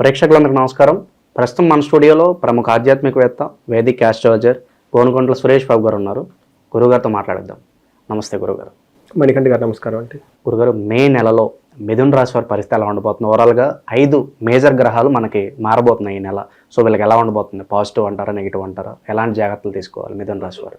ప్రేక్షకులందరికీ నమస్కారం. ప్రస్తుతం మన స్టూడియోలో ప్రముఖ ఆధ్యాత్మికవేత్త, వేదిక్ ఆస్ట్రాలజర్ గోనుకొండల సురేష్ బాబు గారు ఉన్నారు. గురుగారితో మాట్లాడదాం. నమస్తే గురుగారు. మణికంఠ గారు నమస్కారం అండి. గురుగారు, మే నెలలో మిథున రాశి వారి పరిస్థితి ఎలా ఉండబోతుంది? ఓవరాల్గా 5 మేజర్ గ్రహాలు మనకి మారబోతున్నాయి ఈ నెల. సో వీళ్ళకి ఎలా ఉండబోతుంది? పాజిటివ్ అంటారా, నెగిటివ్ అంటారా? ఎలాంటి జాగ్రత్తలు తీసుకోవాలి మిథున రాశి వారు?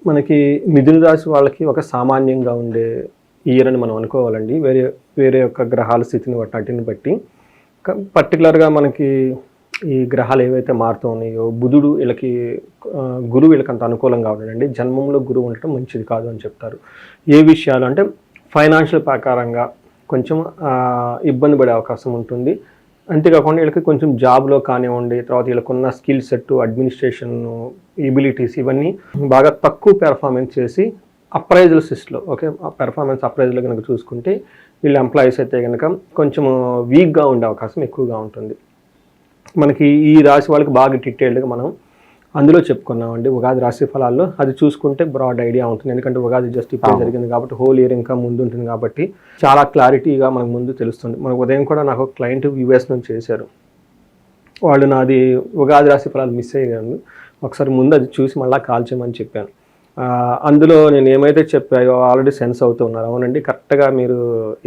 మనకి మిథున రాశి వాళ్ళకి ఒక సామాన్యంగా ఉండే ఇయర్ అని మనం అనుకోవాలండి. వేరే యొక్క గ్రహాల స్థితిని వాటిని బట్టి పర్టికులర్గా మనకి ఈ గ్రహాలు ఏవైతే మారుతూ ఉన్నాయో, బుధుడు వీళ్ళకి గురువు వీళ్ళకి అంత అనుకూలంగా ఉండడండి. జన్మంలో గురువు ఉండటం మంచిది కాదు అని చెప్తారు. ఏ విషయాలు అంటే ఫైనాన్షియల్ ప్రకారంగా కొంచెం ఇబ్బంది పడే అవకాశం ఉంటుంది. అంతేకాకుండా వీళ్ళకి కొంచెం జాబ్లో కానివ్వండి, తర్వాత వీళ్ళకున్న స్కిల్ సెట్, అడ్మినిస్ట్రేషన్ ఎబిలిటీస్ ఇవన్నీ బాగా తక్కువ పెర్ఫార్మెన్స్ చేసి అప్రైజల్ సిస్ట్లో ఆ పెర్ఫార్మెన్స్ అప్రైజల్ కనుక చూసుకుంటే వీళ్ళు ఎంప్లాయీస్ అయితే కనుక కొంచెం వీక్గా ఉండే అవకాశం ఎక్కువగా ఉంటుంది. మనకి ఈ రాశి వాళ్ళకి బాగా డీటెయిల్డ్గా మనం అందులో చెప్పుకున్నామండి ఉగాది రాశి ఫలాల్లో. అది చూసుకుంటే బ్రాడ్ ఐడియా ఉంటుంది. ఎందుకంటే ఉగాది జస్ట్ ఇప్పుడు జరిగింది కాబట్టి హోల్ ఇయర్ ఇంకా ముందు ఉంటుంది కాబట్టి చాలా క్లారిటీగా మనకు ముందు తెలుస్తుంది. మనకు ఉదయం కూడా నాకు క్లయింట్ యూఎస్ నుంచి చేశారు. వాళ్ళు నాది ఉగాది రాశి ఫలాలు మిస్ అయ్యాను, ఒకసారి ముందు అది చూసి మళ్ళీ కాల్ చేయమని చెప్పాను. అందులో నేను ఏమైతే చెప్పాయో ఆల్రెడీ సెన్స్ అవుతూ ఉన్నారు. అవునండి, కరెక్ట్గా మీరు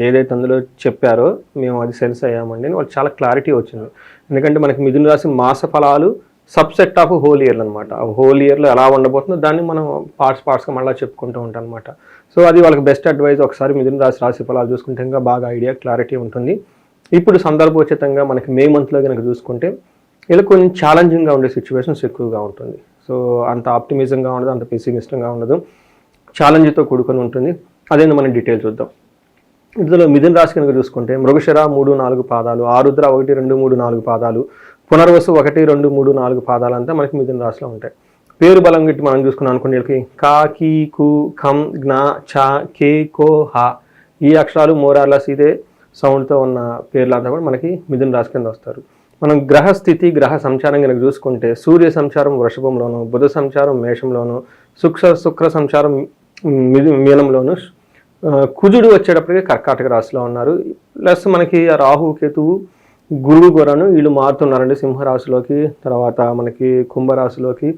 ఏదైతే అందులో చెప్పారో మేము అది సెన్స్ అయ్యామండి అని వాళ్ళు చాలా క్లారిటీ వచ్చింది. ఎందుకంటే మనకి మిథున రాశి మాస ఫలాలు సబ్సెట్ ఆఫ్ హోల్ ఇయర్లు అనమాట. హోల్ ఇయర్లో ఎలా ఉండబోతుందో దాన్ని మనం పార్ట్స్గా మళ్ళీ చెప్పుకుంటూ ఉంటాం అనమాట. సో అది వాళ్ళకి బెస్ట్ అడ్వైజ్. ఒకసారి మిథున రాశి ఫలాలు చూసుకుంటే ఇంకా బాగా ఐడియా క్లారిటీ ఉంటుంది. ఇప్పుడు సందర్భోచితంగా మనకి మే మంత్లో కనుక చూసుకుంటే ఇలా కొంచెం ఛాలెంజింగ్గా ఉండే సిచ్యువేషన్స్ ఎక్కువగా ఉంటుంది. సో అంత ఆప్టిమిజంగా ఉండదు, అంత పెసిమిస్టంగా ఉండదు, ఛాలెంజ్తో కూడుకొని ఉంటుంది. అదేందో మనం డీటెయిల్ చూద్దాం. ఇందులో మిథున రాశి కనుక చూసుకుంటే మృగశిర 3-4 పాదాలు, ఆరుద్ర 1, 2, 3, 4 పాదాలు, పునర్వసు 1, 2, 3, 4 పాదాలు అంతా మనకి మిథున రాశిలో ఉంటాయి. పేరు బలం గిట్టి మనం చూసుకున్నాం అనుకోండి, వీళ్ళకి కా, కీ, కు, ఖం, జ్ఞ, ఛ, కే, కో, హ ఈ అక్షరాలు మోరార్లస్ ఇదే సౌండ్తో ఉన్న పేర్లంతా కూడా మనకి మిథున రాశి కింద వస్తారు. మనం గ్రహ స్థితి, గ్రహ సంచారం కనుక చూసుకుంటే సూర్య సంచారం వృషభంలోను, బుధ సంచారం మేషంలోను, శుక్ర సంచారం మీనంలోను, కుజుడు వచ్చేటప్పటికి కర్కాటక రాశిలో ఉన్నారు. ప్లస్ మనకి రాహు, కేతువు, గురువు కూడాను వీళ్ళు మారుతున్నారండి సింహరాశిలోకి, తర్వాత మనకి కుంభరాశిలోకి,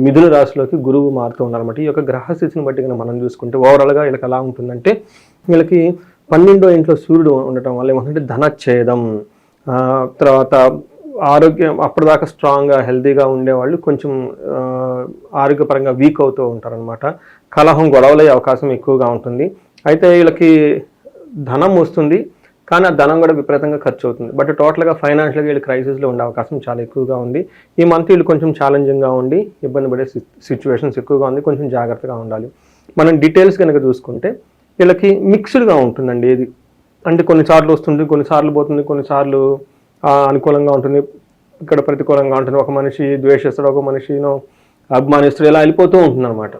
మిథున రాశిలోకి గురువు మారుతూ ఉన్నారన్నమాట. ఈ యొక్క గ్రహస్థితిని బట్టి కనుక మనం చూసుకుంటే ఓవరాల్గా వీళ్ళకి ఎలా ఉంటుందంటే, వీళ్ళకి 12వ ఇంట్లో సూర్యుడు ఉండటం వల్ల ఏమంటే ధనచ్ఛేదం, తర్వాత ఆరోగ్యం అప్పటిదాకా స్ట్రాంగ్గా హెల్తీగా ఉండేవాళ్ళు కొంచెం ఆరోగ్యపరంగా వీక్ అవుతూ ఉంటారనమాట. కలహం, గొడవలయ్యే అవకాశం ఎక్కువగా ఉంటుంది. అయితే వీళ్ళకి ధనం వస్తుంది, కానీ ఆ ధనం కూడా విపరీతంగా ఖర్చు అవుతుంది. బట్ టోటల్గా ఫైనాన్షియల్గా వీళ్ళు క్రైసిస్లో ఉండే అవకాశం చాలా ఎక్కువగా ఉంది. ఈ మంత్ వీళ్ళు కొంచెం ఛాలెంజింగ్గా ఉండి ఇబ్బంది పడే సిచ్యువేషన్స్ ఎక్కువగా ఉంది. కొంచెం జాగ్రత్తగా ఉండాలి. మనం డీటెయిల్స్ కనుక చూసుకుంటే వీళ్ళకి మిక్స్డ్గా ఉంటుందండి. ఏది అంటే కొన్నిసార్లు వస్తుంది, కొన్నిసార్లు పోతుంది, కొన్నిసార్లు అనుకూలంగా ఉంటుంది, ఇక్కడ ప్రతికూలంగా ఉంటుంది. ఒక మనిషి ద్వేషిస్తాడు, ఒక మనిషిను అభిమానిస్తాడు, ఇలా వెళ్ళిపోతూ ఉంటుంది అనమాట.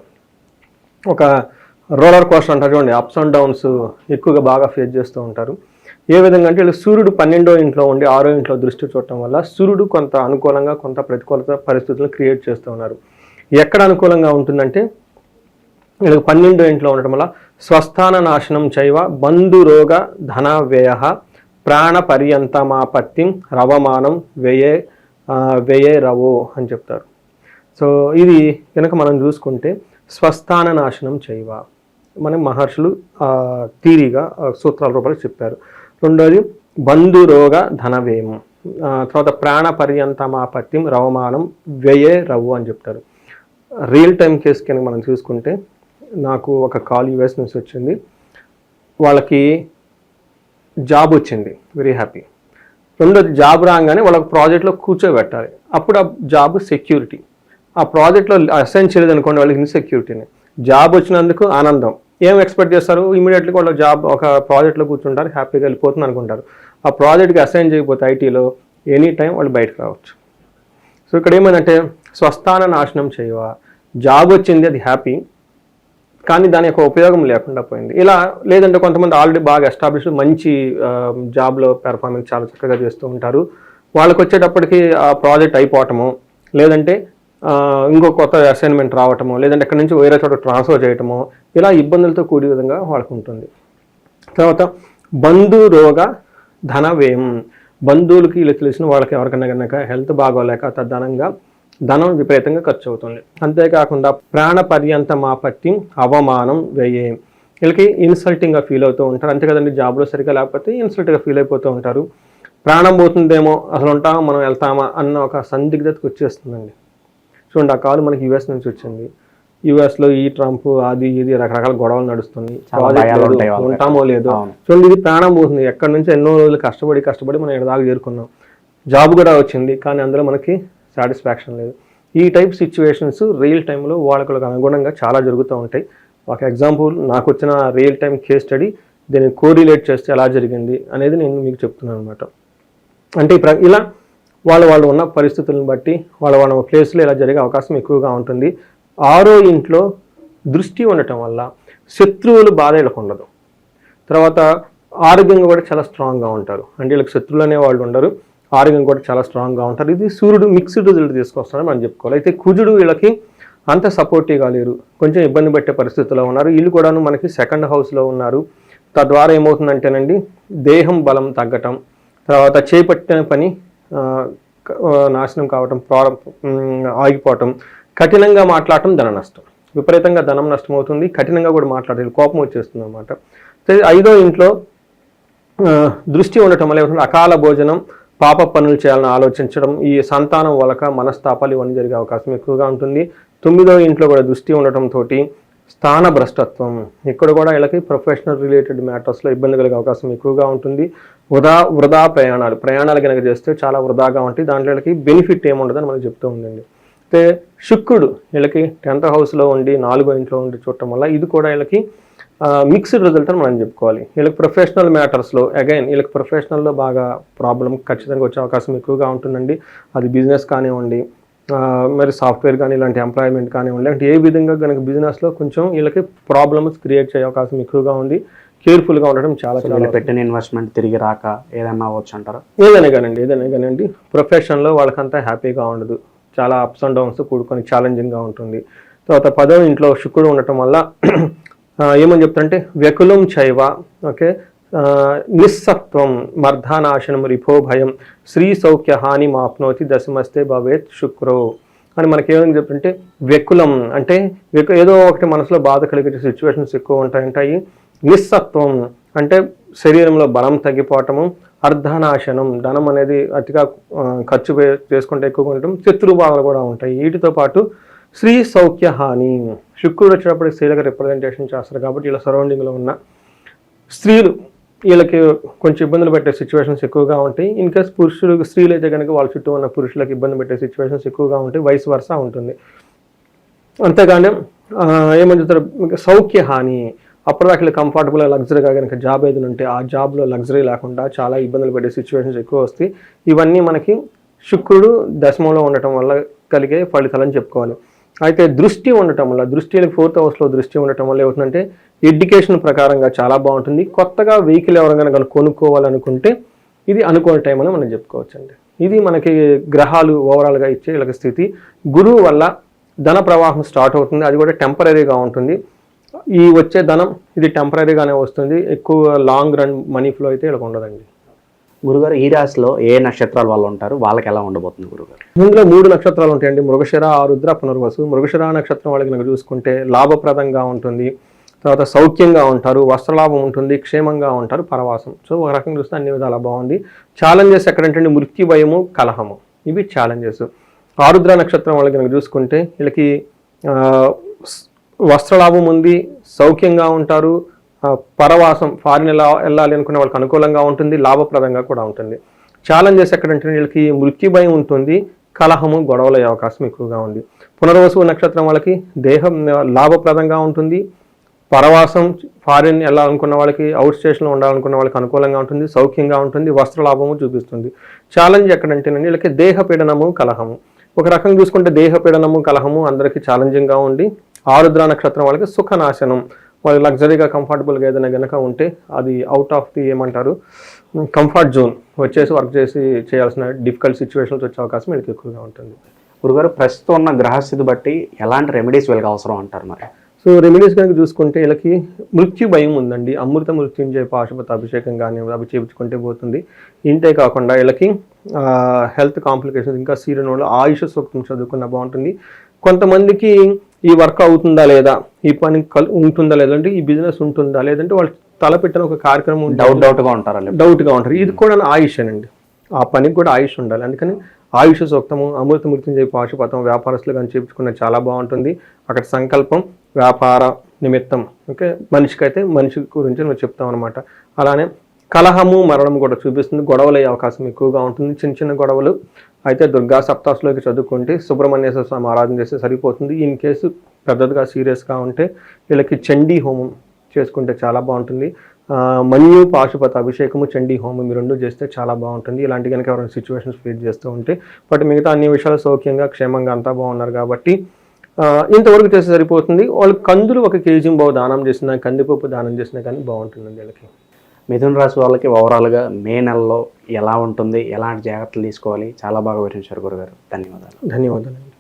ఒక రోలర్ కోస్టర్ అంటారు చూడండి, అప్స్ అండ్ డౌన్స్ ఎక్కువగా బాగా ఫేస్ చేస్తూ ఉంటారు. ఏ విధంగా అంటే వీళ్ళు సూర్యుడు 12వ ఇంట్లో ఉండి 6వ ఇంట్లో దృష్టి చూడటం వల్ల సూర్యుడు కొంత అనుకూలంగా కొంత ప్రతికూలత పరిస్థితులను క్రియేట్ చేస్తూ ఉన్నారు. ఎక్కడ అనుకూలంగా ఉంటుందంటే వీళ్ళకి 12వ ఇంట్లో ఉండటం వల్ల స్వస్థాన నాశనం చైవ బంధురోగ ధన వ్యయ ప్రాణ పర్యంతమాపత్తిం రవమానం వ్యయే రవో అని చెప్తారు. సో ఇది కనుక మనం చూసుకుంటే స్వస్థాన నాశనం చైవ మన మహర్షులు థీరీగా సూత్రాల రూపంలో చెప్పారు. రెండోది బంధురోగ ధనవ్యయం, తర్వాత ప్రాణ పర్యంతమాపత్తిం రవమానం వ్యయే రవు అని చెప్తారు. రియల్ టైం కేసు కనుక మనం చూసుకుంటే నాకు ఒక కాల్ యూఎస్ నుంచి వచ్చింది. వాళ్ళకి జాబ్ వచ్చింది, వెరీ హ్యాపీ. రెండోది జాబ్ రాగానే వాళ్ళకి ప్రాజెక్ట్లో కూర్చోబెట్టాలి. అప్పుడు ఆ జాబ్ సెక్యూరిటీ. ఆ ప్రాజెక్ట్లో అసైన్ చేయలేదు అనుకోండి, వాళ్ళకి ఇన్సెక్యూరిటీని. జాబ్ వచ్చినందుకు ఆనందం. ఏం ఎక్స్పెక్ట్ చేస్తారు? ఇమీడియట్లీ వాళ్ళ జాబ్ ఒక ప్రాజెక్ట్లో కూర్చుంటారు, హ్యాపీగా వెళ్ళిపోతుంది అనుకుంటారు. ఆ ప్రాజెక్ట్కి అసైన్ చేయకపోతే ఐటీలో ఎనీ టైం వాళ్ళు బయటకు రావచ్చు. సో ఇక్కడ ఏమైందంటే స్వస్థాన నాశనం చేయవా, జాబ్ వచ్చింది, అది హ్యాపీ, కానీ దాని యొక్క ఉపయోగం లేకుండా పోయింది. ఇలా లేదంటే కొంతమంది ఆల్రెడీ బాగా ఎస్టాబ్లిష్ మంచి జాబ్లో పెర్ఫార్మెన్స్ చాలా చక్కగా చేస్తూ ఉంటారు. వాళ్ళకి వచ్చేటప్పటికి ఆ ప్రాజెక్ట్ అయిపోవటము, లేదంటే ఇంకో కొత్త అసైన్మెంట్ రావటము, లేదంటే ఎక్కడి నుంచి వేరే చోట ట్రాన్స్ఫర్ చేయటము, ఇలా ఇబ్బందులతో కూడే విధంగా వాళ్ళకు ఉంటుంది. తర్వాత బంధు రోగ ధన వ్యయం, బంధువులకి ఇలా తెలిసిన వాళ్ళకి ఎవరికైనా కనుక హెల్త్ బాగోలేక తదనంగా ధనం విపరీతంగా ఖర్చు అవుతుంది. అంతేకాకుండా ప్రాణ పర్యంతం ఆపత్తి అవమానం వ్యయే, వీళ్ళకి ఇన్సల్టింగ్గా ఫీల్ అవుతూ ఉంటారు. అంతే కదండి, జాబ్లో సరిగ్గా లేకపోతే ఇన్సల్ట్గా ఫీల్ అయిపోతూ ఉంటారు. ప్రాణం పోతుందేమో, అసలు ఉంటామా మనం వెళ్తామా అన్న ఒక సందిగ్ధతకు వచ్చేస్తుందండి. చూడండి, ఆ కాలు మనకి యుఎస్ నుంచి వచ్చింది. యుఎస్లో ఈ ట్రంప్ అది ఇది రకరకాల గొడవలు నడుస్తున్నాయి, ఉంటామో లేదో. చూడండి, ఇది ప్రాణం పోతుంది. ఎక్కడి నుంచి ఎన్నో రోజులు కష్టపడి మనం ఇక్కడ దాకా చేరుకున్నాం. జాబ్ కూడా వచ్చింది, కానీ అందులో మనకి సాటిస్ఫాక్షన్ లేదు. ఈ టైప్ సిచ్యువేషన్స్ రియల్ టైంలో వాళ్ళకు అనుగుణంగా చాలా జరుగుతూ ఉంటాయి. ఒక ఎగ్జాంపుల్ నాకు వచ్చిన రియల్ టైం కేస్ స్టడీ, దీన్ని కోరిలేట్ చేస్తే ఎలా జరిగింది అనేది నేను మీకు చెప్తున్నాను అనమాట. అంటే ఇలా వాళ్ళు ఉన్న పరిస్థితులను బట్టి వాళ్ళ ప్లేస్లో ఇలా జరిగే అవకాశం ఎక్కువగా ఉంటుంది. 6వ ఇంట్లో దృష్టి ఉండటం వల్ల శత్రువులు బాధ వీళ్ళకు ఉండదు. తర్వాత ఆరోగ్యంగా కూడా చాలా స్ట్రాంగ్గా ఉంటారు. అంటే వీళ్ళకి శత్రువులు అనే వాళ్ళు ఉండరు, ఆరోగ్యం కూడా చాలా స్ట్రాంగ్గా ఉంటారు. ఇది సూర్యుడు మిక్స్డ్ రిజల్ట్ తీసుకొస్తాడని మనం చెప్పుకోవాలి. అయితే కుజుడు వీళ్ళకి అంత సపోర్టివ్గా లేరు, కొంచెం ఇబ్బంది పెట్టే పరిస్థితుల్లో ఉన్నారు. వీళ్ళు కూడాను మనకి 2nd హౌస్లో ఉన్నారు. తద్వారా ఏమవుతుందంటేనండి, దేహం బలం తగ్గటం, తర్వాత చేపట్టిన పని నాశనం కావటం, ఆగిపోవటం, కఠినంగా మాట్లాడటం, ధన నష్టం, విపరీతంగా ధనం నష్టం అవుతుంది. కఠినంగా కూడా మాట్లాడాలి, కోపం వచ్చేస్తుంది అనమాట. 5వ ఇంట్లో దృష్టి ఉండటం వల్ల ఏమవుతుంది, అకాల భోజనం, పాప పనులు చేయాలని ఆలోచించడం, ఈ సంతానం వలక మనస్తాపాలు ఇవన్నీ జరిగే అవకాశం ఎక్కువగా ఉంటుంది. 9వ ఇంట్లో కూడా దృష్టి ఉండటంతో స్థాన భ్రష్టత్వం, ఇక్కడ కూడా వీళ్ళకి ప్రొఫెషనల్ రిలేటెడ్ మ్యాటర్స్లో ఇబ్బంది కలిగే అవకాశం ఎక్కువగా ఉంటుంది. వృధా ప్రయాణాలు కనుక చేస్తే చాలా వృధాగా ఉంటాయి. దాంట్లో వీళ్ళకి బెనిఫిట్ ఏముండదని మనం చెప్తూ ఉందండి. అయితే శుక్రుడు వీళ్ళకి 10th హౌస్లో ఉండి 4వ ఇంట్లో ఉండి చూడటం వల్ల ఇది కూడా వీళ్ళకి మిక్స్డ్ రిజల్ట్ అని మనం చెప్పుకోవాలి. వీళ్ళకి ప్రొఫెషనల్ మ్యాటర్స్లో వీళ్ళకి ప్రొఫెషనల్లో బాగా ప్రాబ్లం ఖచ్చితంగా వచ్చే అవకాశం ఎక్కువగా ఉంటుందండి. అది బిజినెస్ కానివ్వండి, మరి సాఫ్ట్వేర్ కానీ, ఇలాంటి ఎంప్లాయ్మెంట్ కానివ్వండి, అంటే ఏ విధంగా కనుక బిజినెస్లో కొంచెం వీళ్ళకి ప్రాబ్లమ్స్ క్రియేట్ చేసే అవకాశం ఎక్కువగా ఉంది. కేర్ఫుల్గా ఉండడం చాలా పెట్టిన ఇన్వెస్ట్మెంట్ తిరిగి రాక ఏదన్నా అవ్వచ్చు అంటారా? ఏదైనా కానివ్వండి ప్రొఫెషన్లో వాళ్ళకంతా హ్యాపీగా ఉండదు, చాలా అప్స్ అండ్ డౌన్స్ కూడుకొని ఛాలెంజింగ్గా ఉంటుంది. తర్వాత 10వ ఇంట్లో శుక్రుడు ఉండటం వల్ల ఏమని చెప్తారంటే వ్యకులం చైవ, ఓకే, నిస్సత్వం, మర్ధానాశనం, రిపో భయం, శ్రీ సౌఖ్య హాని మాప్నోతి, దశమస్తే భవేత్ శుక్రో అని మనకేమని చెప్తుంటే, వ్యకులం అంటే ఏదో ఒకటి మనసులో బాధ కలిగే సిచ్యువేషన్స్ ఎక్కువ ఉంటాయి. నిస్సత్వం అంటే శరీరంలో బలం తగ్గిపోవటము, అర్ధనాశనం, ధనం అనేది అతిగా ఖర్చు చేసుకుంటే ఎక్కువగా ఉండటం, శత్రు బాధలు కూడా ఉంటాయి. వీటితో పాటు శ్రీ సౌఖ్య హాని, శుక్రుడు వచ్చేటప్పటికి స్త్రీలకు రిప్రజెంటేషన్ చేస్తారు కాబట్టి వీళ్ళ సరౌండింగ్లో ఉన్న స్త్రీలు వీళ్ళకి కొంచెం ఇబ్బందులు పెట్టే సిచ్యువేషన్స్ ఎక్కువగా ఉంటాయి. ఇన్ కేస్ స్త్రీలు అయితే కనుక వాళ్ళ చుట్టూ ఉన్న పురుషులకు ఇబ్బంది పెట్టే సిచ్యువేషన్స్ ఎక్కువగా ఉంటాయి, వైస్ వర్సా ఉంటుంది. అంతేగాని ఏమని చెప్తారు, సౌఖ్య హాని, అప్పటిదాకా వీళ్ళు కంఫర్టబుల్గా లగ్జరీగా కనుక జాబ్ ఏదైనా ఉంటే ఆ జాబ్లో లగ్జరీ లేకుండా చాలా ఇబ్బందులు పెట్టే సిచ్యువేషన్స్ ఎక్కువ వస్తాయి. ఇవన్నీ మనకి శుక్రుడు దశమంలో ఉండటం వల్ల కలిగే ఫలితాలని చెప్పుకోవాలి. అయితే దృష్టి ఉండటం వల్ల, 4th హౌస్లో దృష్టి ఉండటం వల్ల ఏమవుతుందంటే ఎడ్యుకేషన్ ప్రకారంగా చాలా బాగుంటుంది. కొత్తగా వెహికల్ ఎవరైనా కనుక కొనుక్కోవాలనుకుంటే ఇది అనుకోని టైం అని మనం చెప్పుకోవచ్చండి. ఇది మనకి గ్రహాలు ఓవరాల్గా ఇచ్చే వీళ్ళకి స్థితి. గురువు వల్ల ధన ప్రవాహం స్టార్ట్ అవుతుంది, అది కూడా టెంపరీగా ఉంటుంది. ఈ వచ్చే ధనం ఇది టెంపరీగానే వస్తుంది, ఎక్కువ లాంగ్ రన్ మనీ ఫ్లో అయితే వీళ్ళకి ఉండదండి. గురుగారు, ఈ రాశిలో ఏ నక్షత్రాల వాళ్ళు ఉంటారు, వాళ్ళకి ఎలా ఉండబోతుంది గురుగారు? ఇందులో 3 నక్షత్రాలు ఉంటాయండి, మృగశిర, ఆరుద్ర, పునర్వసు. మృగశిర నక్షత్రం వాళ్ళకి కనుక చూసుకుంటే లాభప్రదంగా ఉంటుంది, తర్వాత సౌఖ్యంగా ఉంటారు, వస్త్రలాభం ఉంటుంది, క్షేమంగా ఉంటారు, పరవాసం. సో ఒక రకంగా చూస్తే అన్ని విధాలా బాగుంది. ఛాలెంజెస్ ఎక్కడంటే మృత్యు భయము, కలహము, ఇవి ఛాలెంజెస్. ఆరుద్ర నక్షత్రం వాళ్ళకి కనుక చూసుకుంటే వీళ్ళకి వస్త్రలాభం ఉంది, సౌఖ్యంగా ఉంటారు, పరవాసం, ఫారిన్ వెళ్ళాలి అనుకునే వాళ్ళకి అనుకూలంగా ఉంటుంది, లాభప్రదంగా కూడా ఉంటుంది. ఛాలెంజెస్ ఎక్కడంటే వీళ్ళకి మృత్యు భయం ఉంటుంది, కలహము, గొడవల అవకాశం ఎక్కువగా ఉంది. పునర్వసు నక్షత్రం వాళ్ళకి దేహం లాభప్రదంగా ఉంటుంది, పరవాసం, ఫారిన్ వెళ్ళాలనుకున్న వాళ్ళకి, అవుట్ స్టేషన్లో ఉండాలనుకున్న వాళ్ళకి అనుకూలంగా ఉంటుంది, సౌఖ్యంగా ఉంటుంది, వస్త్రలాభము చూపిస్తుంది. ఛాలెంజ్ ఎక్కడంటే వీళ్ళకి దేహపీడనము, కలహము. ఒక రకంగా చూసుకుంటే దేహపీడనము, కలహము అందరికీ ఛాలెంజింగ్గా ఉండి, ఆరుద్ర నక్షత్రం వాళ్ళకి సుఖనాశనం, వాళ్ళు లగ్జరీగా కంఫర్టబుల్గా ఏదైనా కనుక ఉంటే అది అవుట్ ఆఫ్ ది ఏమంటారు కంఫర్ట్ జోన్ వచ్చేసి వర్క్ చేసి చేయాల్సిన డిఫికల్ట్ సిచ్యువేషన్స్ వచ్చే అవకాశం వీళ్ళకి ఎక్కువగా ఉంటుంది. గురుగారు, ప్రస్తుతం ఉన్న గ్రహస్థితి బట్టి ఎలాంటి రెమెడీస్ వీళ్ళకి అవసరం అంటారు మరి? సో సో రెమెడీస్ కనుక చూసుకుంటే వీళ్ళకి మృత్యు భయం ఉందండి. అమృత మృత్యుంజయ పాశుపత అభిషేకం కానీ అవి చేయించుకుంటే పోతుంది. ఇంతే కాకుండా వీళ్ళకి హెల్త్ కాంప్లికేషన్స్ ఇంకా సీరియన్ వాళ్ళు ఆయుష సూక్తం చదువుకున్న బాగుంటుంది. కొంతమందికి ఈ వర్క్ అవుతుందా లేదా, ఈ పని ఉంటుందా లేదంటే ఈ బిజినెస్ ఉంటుందా లేదంటే వాళ్ళు తలపెట్టిన ఒక కార్యక్రమం డౌట్గా ఉంటారు. ఇది కూడా ఆయుష్ అండి. ఆ పనికి కూడా ఆయుష్ ఉండాలి. అందుకని ఆయుష సూక్తము, అమృత మృత్యుంజయ పాశుపతం వ్యాపారస్తులు కానీ చేయించుకున్న చాలా బాగుంటుంది. అక్కడ సంకల్పం వ్యాపార నిమిత్తం, ఓకే, మనిషికైతే మనిషి గురించి నువ్వు చెప్తాం అనమాట. అలానే కలహము మరణం కూడా చూపిస్తుంది. గొడవలు అయ్యే అవకాశం ఎక్కువగా ఉంటుంది. చిన్న చిన్న గొడవలు అయితే దుర్గా సప్తాహంలోకి చదువుకుంటే సుబ్రహ్మణ్యేశ్వర స్వామి ఆరాధన చేస్తే సరిపోతుంది. ఇన్ కేసు పెద్దదిగా సీరియస్గా ఉంటే వీళ్ళకి చండీ హోమం చేసుకుంటే చాలా బాగుంటుంది. మన్యు పాశుపత అభిషేకము, చండీ హోమం ఈ రెండు చేస్తే చాలా బాగుంటుంది. ఇలాంటి కనుక ఎవరైనా సిచ్యువేషన్స్ ఫేస్ చేస్తూ ఉంటే. బట్ మిగతా అన్ని విషయాలు సౌఖ్యంగా క్షేమంగా అంతా బాగున్నారు కాబట్టి ఇంతవరకు చేస్తే సరిపోతుంది. వాళ్ళు కందులు 1 కేజీ దానం చేసినా, కందిపప్పు దానం చేసినా కానీ బాగుంటుందండి వీళ్ళకి. మిథున రాశి వాళ్ళకి ఓవరాల్గా మే నెలలో ఎలా ఉంటుంది, ఎలాంటి జాగ్రత్తలు తీసుకోవాలి, చాలా బాగా వివరించారు గురుగారు. ధన్యవాదాలు. ధన్యవాదాలు.